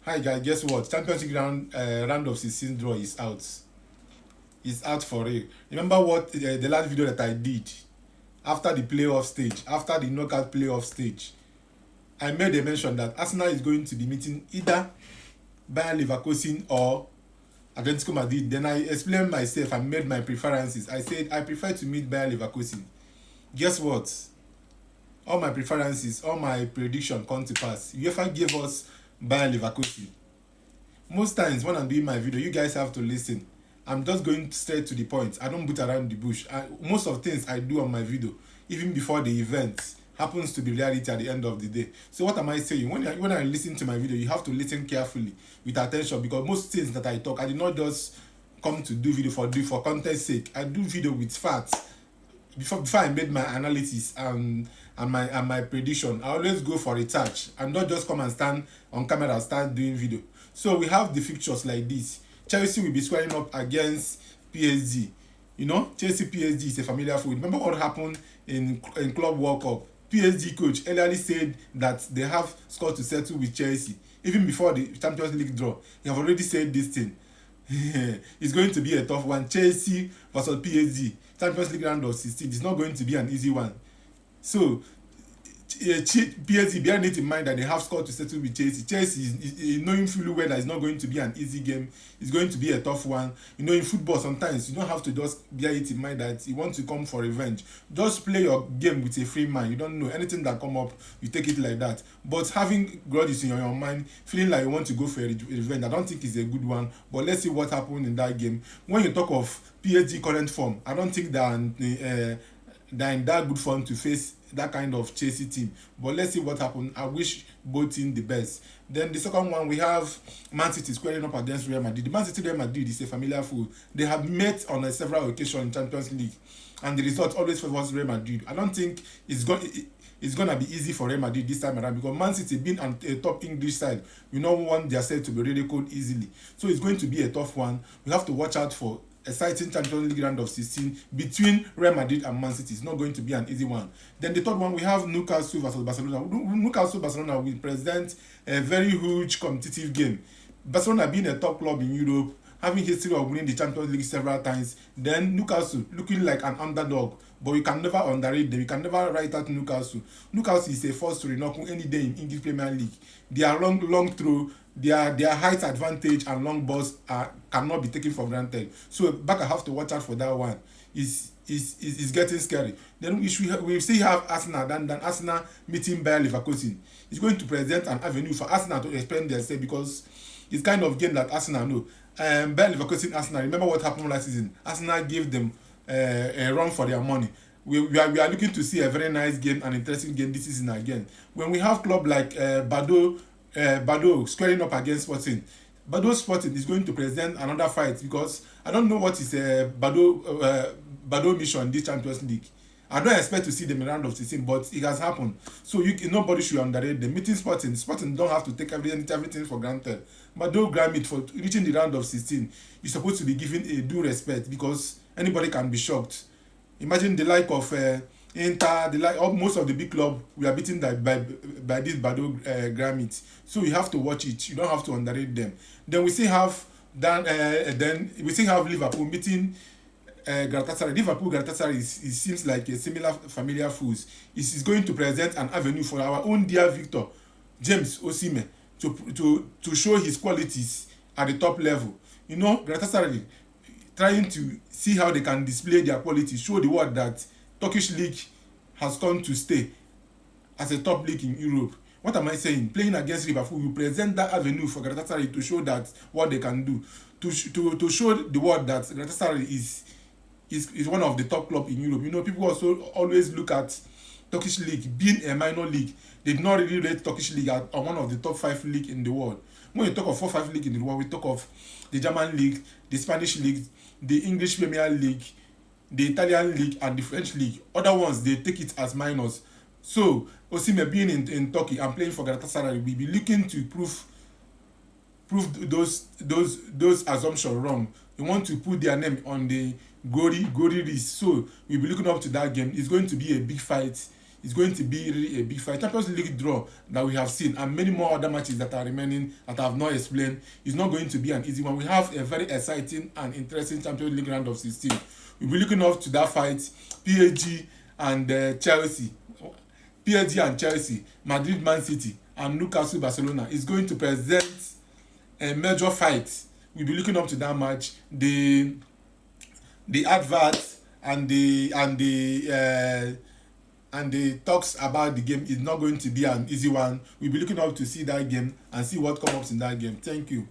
Hi guys, guess what? Champions League round of 16 draw is out. It's out for real. Remember what the last video that I did after the playoff stage, after the knockout playoff stage? I made a mention that Arsenal is going to be meeting either Bayern Leverkusen or Atletico Madrid. Then I explained myself and made my preferences. I said I prefer to meet Bayern Leverkusen. Guess what? All my preferences, all my prediction come to pass. UEFA gave us Bayern Leverkusen. Most times when I'm doing my video, you guys have to listen. I'm just going straight to the point. I don't beat around the bush. Most of things I do on my video, even before the event, happens to be reality at the end of the day. So what am I saying? When I listen to my video, you have to listen carefully with attention, because most things that I talk, I did not just come to do video for content sake. I do video with facts. Before I made my analysis and my prediction, I always go for research and not just come and stand on camera and start doing video. So we have the fixtures like this. Chelsea will be squaring up against PSG. You know, Chelsea PSG is a familiar food. Remember what happened in Club World Cup? PSG coach earlier said that they have score to settle with Chelsea. Even before the Champions League draw, he have already said this thing. It's going to be a tough one. Chelsea versus PSG, Champions League round of 16. It's not going to be an easy one. So PSG bearing it in mind that they have scored to settle with Chelsea. Chelsea is knowing fully well that it's not going to be an easy game. It's going to be a tough one. You know, in football sometimes you don't have to just bear it in mind that you want to come for revenge. Just play your game with a free mind. You don't know anything that come up, you take it like that. But having grudges in your mind, feeling like you want to go for a revenge, I don't think is a good one. But let's see what happened in that game. When you talk of PSG current form, I don't think they're in that good form to face that kind of Chelsea team. But let's see what happens. I wish both teams the best. Then the second one, we have Man City squaring up against Real Madrid. The Man City Real Madrid is a familiar foe. They have met on several occasions in Champions League, and the result always favors Real Madrid. I don't think it's gonna be easy for Real Madrid this time around, because Man City being a top English side, we don't want their side to be ridiculed easily. So it's going to be a tough one. We have to watch out for exciting Champions League round of 16 between Real Madrid and Man City. It's not going to be an easy one. Then the third one, we have Newcastle versus Barcelona. Newcastle Barcelona will present a very huge competitive game. Barcelona being a top club in Europe, having history of winning the Champions League several times. Then Newcastle looking like an underdog, but we can never underrate them. We can never write out Newcastle. Newcastle is a force to reckon any day in English Premier League. Their long throw, their height advantage and long balls cannot be taken for granted. So Barca have to watch out for that one. Is getting scary. Then we still have Arsenal. Then Arsenal meeting Bayer Leverkusen. It's going to present an avenue for Arsenal to explain themselves, because it's kind of game that Arsenal know. Bayer Leverkusen, Arsenal. Remember what happened last season? Arsenal gave them a run for their money. We are looking to see a very nice game, an interesting game this season again. When we have club like Bado squaring up against Sporting, Bado Sporting is going to present another fight, because I don't know what is Bado mission in this Champions League. I don't expect to see them in round of 16, but it has happened. So nobody should underrate them. Meeting Sporting don't have to take everything for granted. But don't grant it for reaching the round of 16. You're supposed to be given a due respect, because anybody can be shocked. Imagine the like of Inter, most of the big club, we are beaten by this Bado Grammy. So you have to watch it. You don't have to underrate them. Then we still have Liverpool meeting Galatasaray. Galatasaray seems like a similar familiar foes. It is going to present an avenue for our own dear Victor James Osimhen to show his qualities at the top level. You know, Galatasaray trying to see how they can display their qualities, show the world that Turkish league has come to stay as a top league in Europe. What am I saying? Playing against Liverpool will present that avenue for Galatasaray to show that what they can do, to show the world that Galatasaray is one of the top club in Europe. You know, people also always look at Turkish league being a minor league. They do not really rate Turkish league as one of the top 5 league in the world. When you talk of 4-5 league in the world, we talk of the German league, the Spanish league, the English Premier League, the Italian league, and the French league. Other ones, they take it as minors. So Osimhen being in Turkey and playing for Galatasaray, we be looking to prove those assumptions wrong. We want to put their name on the gory list. So we'll be looking up to that game. It's going to be a big fight. It's going to be really a big fight. Champions League draw that we have seen and many more other matches that are remaining that I have not explained is not going to be an easy one. We have a very exciting and interesting Champions League round of 16. We'll be looking up to that fight. PSG and Chelsea. PSG and Chelsea, Madrid, Man City, and Newcastle, Barcelona is going to present a major fight. We'll be looking up to that match. The adverts and the talks about the game is not going to be an easy one. We'll be looking up to see that game and see what comes up in that game. Thank you.